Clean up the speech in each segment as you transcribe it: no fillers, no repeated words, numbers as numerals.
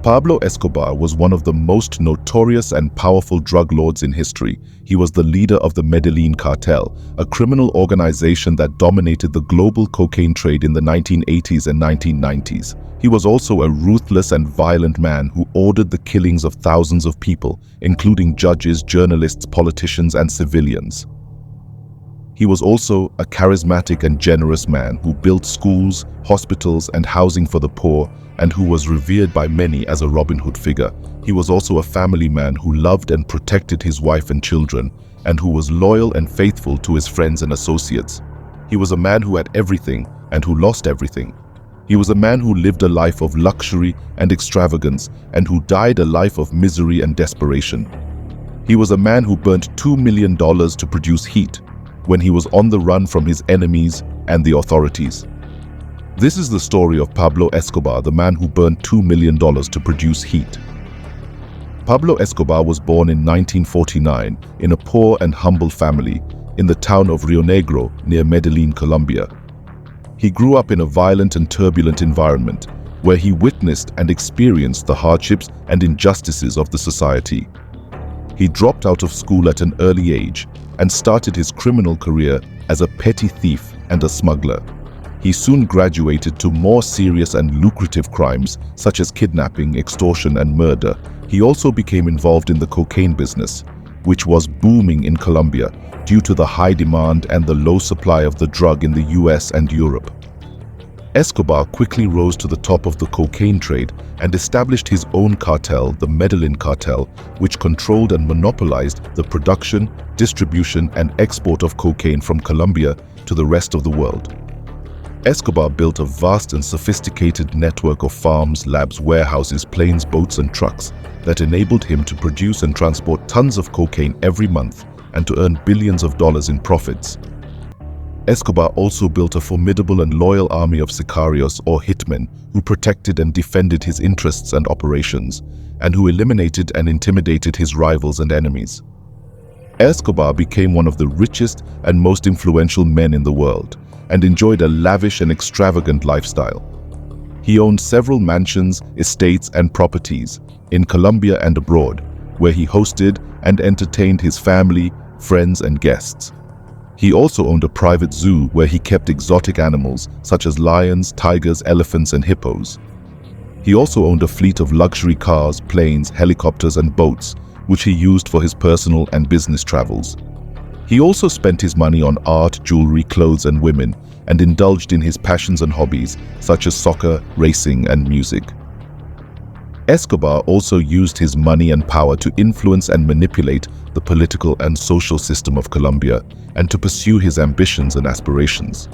Pablo Escobar was one of the most notorious and powerful drug lords in history. He was the leader of the Medellin cartel, a criminal organization that dominated the global cocaine trade in the 1980s and 1990s. He was also a ruthless and violent man who ordered the killings of thousands of people, including judges, journalists, politicians, and civilians. He was also a charismatic and generous man who built schools, hospitals, and housing for the poor, and who was revered by many as a Robin Hood figure. He was also a family man who loved and protected his wife and children, and who was loyal and faithful to his friends and associates. He was a man who had everything and who lost everything. He was a man who lived a life of luxury and extravagance, and who died a life of misery and desperation. He was a man who burnt $2 million to produce heat when he was on the run from his enemies and the authorities. This is the story of Pablo Escobar, the man who burned $2 million to produce heat. Pablo Escobar was born in 1949 in a poor and humble family in the town of Rio Negro near Medellin, Colombia. He grew up in a violent and turbulent environment where he witnessed and experienced the hardships and injustices of the society. He dropped out of school at an early age and started his criminal career as a petty thief and a smuggler. He soon graduated to more serious and lucrative crimes such as kidnapping, extortion, and murder. He also became involved in the cocaine business, which was booming in Colombia due to the high demand and the low supply of the drug in the US and Europe. Escobar quickly rose to the top of the cocaine trade and established his own cartel, the Medellin cartel, which controlled and monopolized the production, distribution, and export of cocaine from Colombia to the rest of the world. Escobar built a vast and sophisticated network of farms, labs, warehouses, planes, boats, and trucks that enabled him to produce and transport tons of cocaine every month and to earn billions of dollars in profits. Escobar also built a formidable and loyal army of sicarios or hitmen who protected and defended his interests and operations, and who eliminated and intimidated his rivals and enemies. Escobar became one of the richest and most influential men in the world, and enjoyed a lavish and extravagant lifestyle. He owned several mansions, estates, and properties in Colombia and abroad, where he hosted and entertained his family, friends, and guests. He also owned a private zoo where he kept exotic animals such as lions, tigers, elephants, and hippos. He also owned a fleet of luxury cars, planes, helicopters, and boats, which he used for his personal and business travels. He also spent his money on art, jewelry, clothes, and women, and indulged in his passions and hobbies such as soccer, racing, and music. Escobar also used his money and power to influence and manipulate the political and social system of Colombia and to pursue his ambitions and aspirations.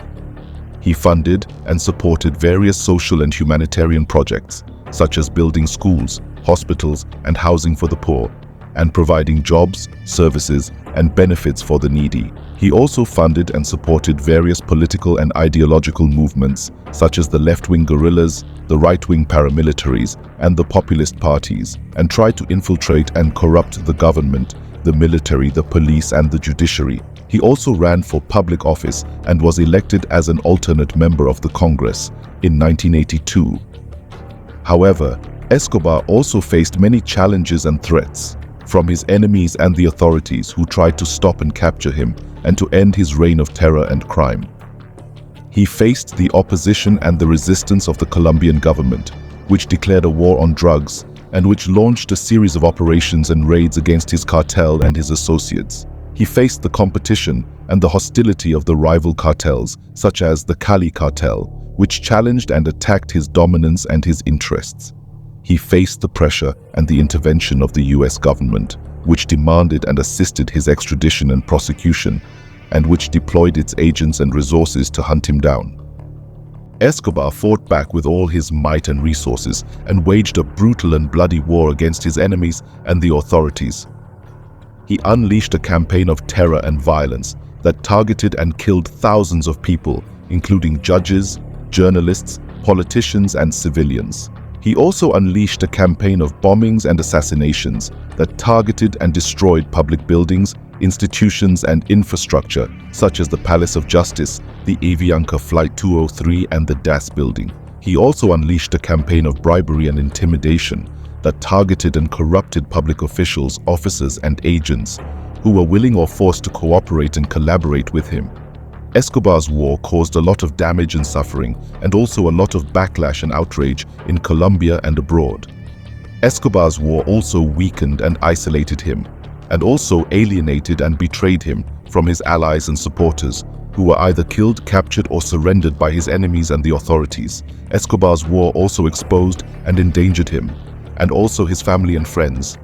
He funded and supported various social and humanitarian projects, such as building schools, hospitals, and housing for the poor, and providing jobs, services, and benefits for the needy. He also funded and supported various political and ideological movements, such as the left-wing guerrillas, the right-wing paramilitaries, and the populist parties, and tried to infiltrate and corrupt the government, the military, the police, and the judiciary. He also ran for public office and was elected as an alternate member of the Congress in 1982. However, Escobar also faced many challenges and threats from his enemies and the authorities who tried to stop and capture him and to end his reign of terror and crime. He faced the opposition and the resistance of the Colombian government, which declared a war on drugs and which launched a series of operations and raids against his cartel and his associates. He faced the competition and the hostility of the rival cartels, such as the Cali cartel, which challenged and attacked his dominance and his interests. He faced the pressure and the intervention of the US government, which demanded and assisted his extradition and prosecution, and which deployed its agents and resources to hunt him down. Escobar fought back with all his might and resources and waged a brutal and bloody war against his enemies and the authorities. He unleashed a campaign of terror and violence that targeted and killed thousands of people, including judges, journalists, politicians, and civilians. He also unleashed a campaign of bombings and assassinations that targeted and destroyed public buildings, institutions, and infrastructure, such as the Palace of Justice, the Avianca Flight 203, and the DAS building. He also unleashed a campaign of bribery and intimidation that targeted and corrupted public officials, officers, and agents who were willing or forced to cooperate and collaborate with him. Escobar's war caused a lot of damage and suffering, and also a lot of backlash and outrage in Colombia and abroad. Escobar's war also weakened and isolated him, and also alienated and betrayed him from his allies and supporters, who were either killed, captured, or surrendered by his enemies and the authorities. Escobar's war also exposed and endangered him, and also his family and friends,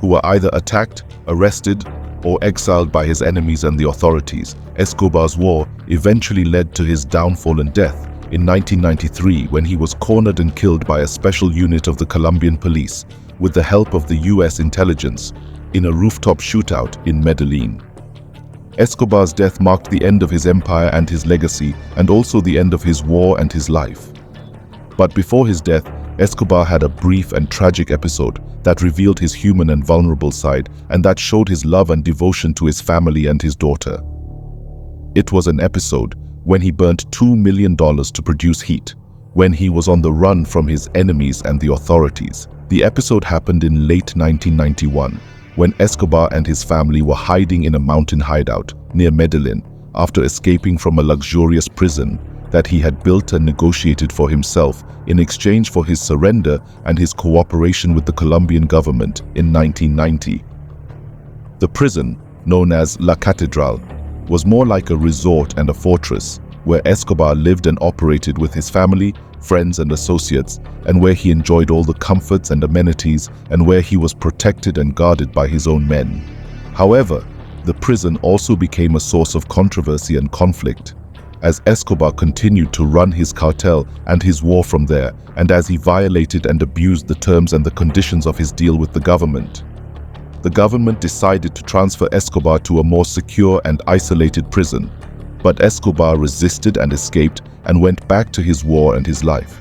who were either attacked, arrested, or exiled by his enemies and the authorities. Escobar's war eventually led to his downfall and death in 1993 when he was cornered and killed by a special unit of the Colombian police with the help of the US intelligence in a rooftop shootout in Medellin. Escobar's death marked the end of his empire and his legacy, and also the end of his war and his life. But before his death, Escobar had a brief and tragic episode that revealed his human and vulnerable side, and that showed his love and devotion to his family and his daughter. It was an episode when he burnt $2 million to produce heat, when he was on the run from his enemies and the authorities. The episode happened in late 1991, when Escobar and his family were hiding in a mountain hideout near Medellin after escaping from a luxurious prison that he had built and negotiated for himself in exchange for his surrender and his cooperation with the Colombian government in 1990. The prison, known as La Catedral, was more like a resort and a fortress where Escobar lived and operated with his family, friends, and associates, and where he enjoyed all the comforts and amenities, and where he was protected and guarded by his own men. However, the prison also became a source of controversy and conflict, as Escobar continued to run his cartel and his war from there, and as he violated and abused the terms and the conditions of his deal with the government. The government decided to transfer Escobar to a more secure and isolated prison, but Escobar resisted and escaped and went back to his war and his life.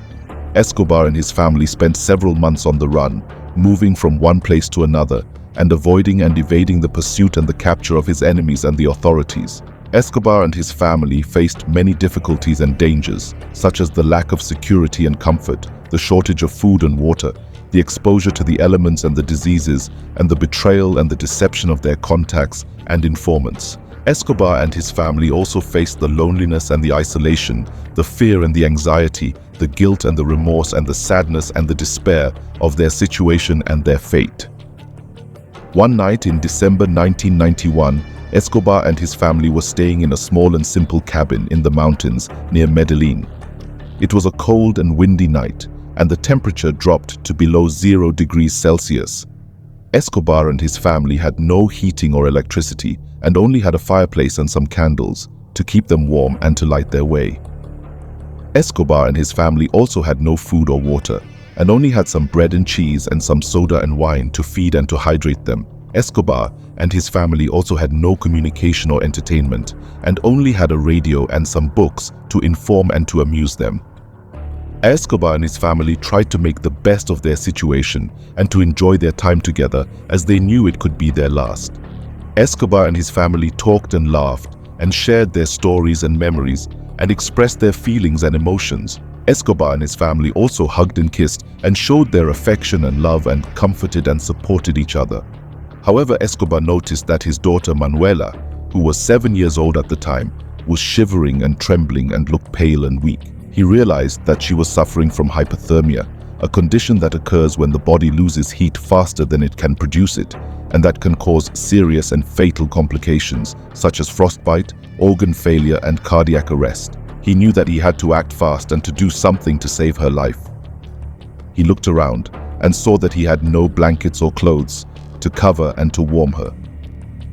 Escobar and his family spent several months on the run, moving from one place to another, and avoiding and evading the pursuit and the capture of his enemies and the authorities. Escobar and his family faced many difficulties and dangers, such as the lack of security and comfort, the shortage of food and water, the exposure to the elements and the diseases, and the betrayal and the deception of their contacts and informants. Escobar and his family also faced the loneliness and the isolation, the fear and the anxiety, the guilt and the remorse and the sadness and the despair of their situation and their fate. One night in December 1991, Escobar and his family were staying in a small and simple cabin in the mountains near Medellin. It was a cold and windy night, and the temperature dropped to below 0 degrees Celsius. Escobar and his family had no heating or electricity and only had a fireplace and some candles to keep them warm and to light their way. Escobar and his family also had no food or water and only had some bread and cheese and some soda and wine to feed and to hydrate them. Escobar and his family also had no communication or entertainment and only had a radio and some books to inform and to amuse them. Escobar and his family tried to make the best of their situation and to enjoy their time together, as they knew it could be their last. Escobar and his family talked and laughed and shared their stories and memories and expressed their feelings and emotions. Escobar and his family also hugged and kissed and showed their affection and love and comforted and supported each other. However, Escobar noticed that his daughter Manuela, who was 7 years old at the time, was shivering and trembling and looked pale and weak. He realized that she was suffering from hypothermia, a condition that occurs when the body loses heat faster than it can produce it, and that can cause serious and fatal complications such as frostbite, organ failure, and cardiac arrest. He knew that he had to act fast and to do something to save her life. He looked around and saw that he had no blankets or clothes to cover and to warm her.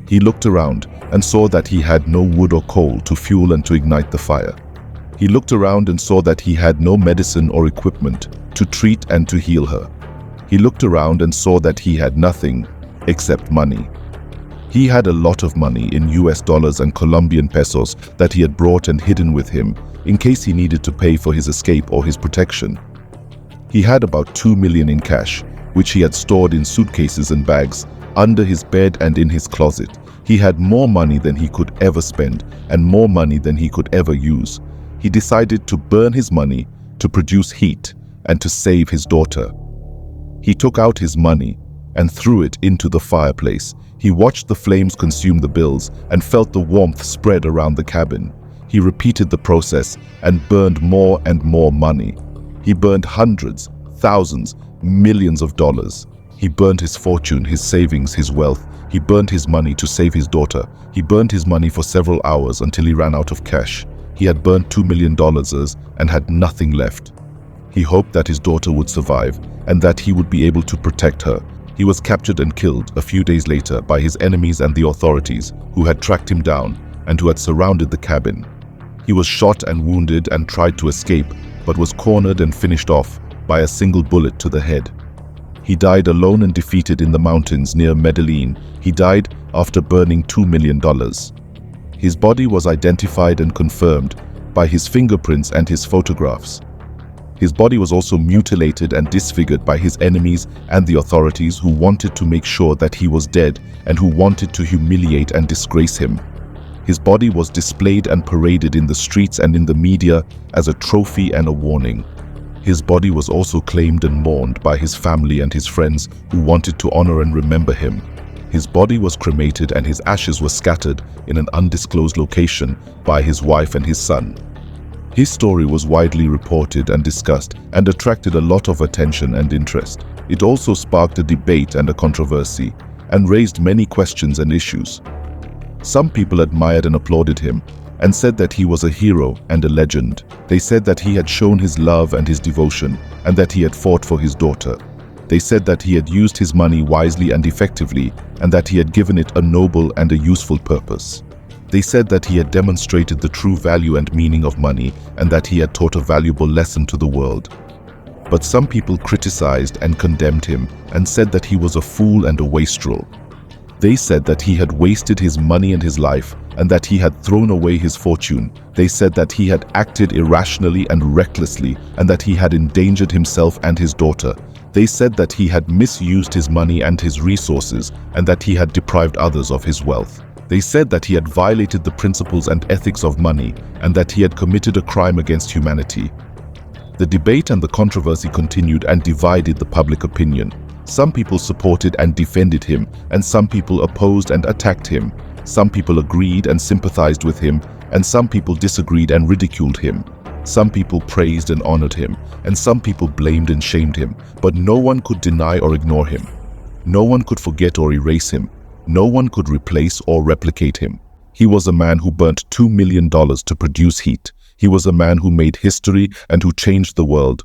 He looked around and saw that he had no wood or coal to fuel and to ignite the fire. He looked around and saw that he had no medicine or equipment to treat and to heal her. He looked around and saw that he had nothing except money. He had a lot of money in US dollars and Colombian pesos that he had brought and hidden with him in case he needed to pay for his escape or his protection. He had about 2 million in cash, which he had stored in suitcases and bags under his bed and in his closet. He had more money than he could ever spend and more money than he could ever use. He decided to burn his money to produce heat and to save his daughter. He took out his money and threw it into the fireplace. He watched the flames consume the bills and felt the warmth spread around the cabin. He repeated the process and burned more and more money. He burned hundreds, thousands, millions of dollars. He burned his fortune, his savings, his wealth. He burned his money to save his daughter. He burned his money for several hours until he ran out of cash. He had burned $2 million and had nothing left. He hoped that his daughter would survive and that he would be able to protect her. He was captured and killed a few days later by his enemies and the authorities, who had tracked him down and who had surrounded the cabin. He was shot and wounded and tried to escape, but was cornered and finished off by a single bullet to the head. He died alone and defeated in the mountains near Medellin. He died after burning $2 million. His body was identified and confirmed by his fingerprints and his photographs. His body was also mutilated and disfigured by his enemies and the authorities, who wanted to make sure that he was dead and who wanted to humiliate and disgrace him. His body was displayed and paraded in the streets and in the media as a trophy and a warning. His body was also claimed and mourned by his family and his friends, who wanted to honor and remember him. His body was cremated and his ashes were scattered in an undisclosed location by his wife and his son. His story was widely reported and discussed and attracted a lot of attention and interest. It also sparked a debate and a controversy and raised many questions and issues. Some people admired and applauded him and said that he was a hero and a legend. They said that he had shown his love and his devotion and that he had fought for his daughter. They said that he had used his money wisely and effectively and that he had given it a noble and a useful purpose. They said that he had demonstrated the true value and meaning of money and that he had taught a valuable lesson to the world. But some people criticized and condemned him and said that he was a fool and a wastrel. They said that he had wasted his money and his life and that he had thrown away his fortune. They said that he had acted irrationally and recklessly and that he had endangered himself and his daughter. They said that he had misused his money and his resources and that he had deprived others of his wealth. They said that he had violated the principles and ethics of money and that he had committed a crime against humanity. The debate and the controversy continued and divided the public opinion. Some people supported and defended him, and some people opposed and attacked him. Some people agreed and sympathized with him, and some people disagreed and ridiculed him. Some people praised and honored him, and some people blamed and shamed him, but no one could deny or ignore him. No one could forget or erase him. No one could replace or replicate him. He was a man who burnt $2 million to produce heat. He was a man who made history and who changed the world.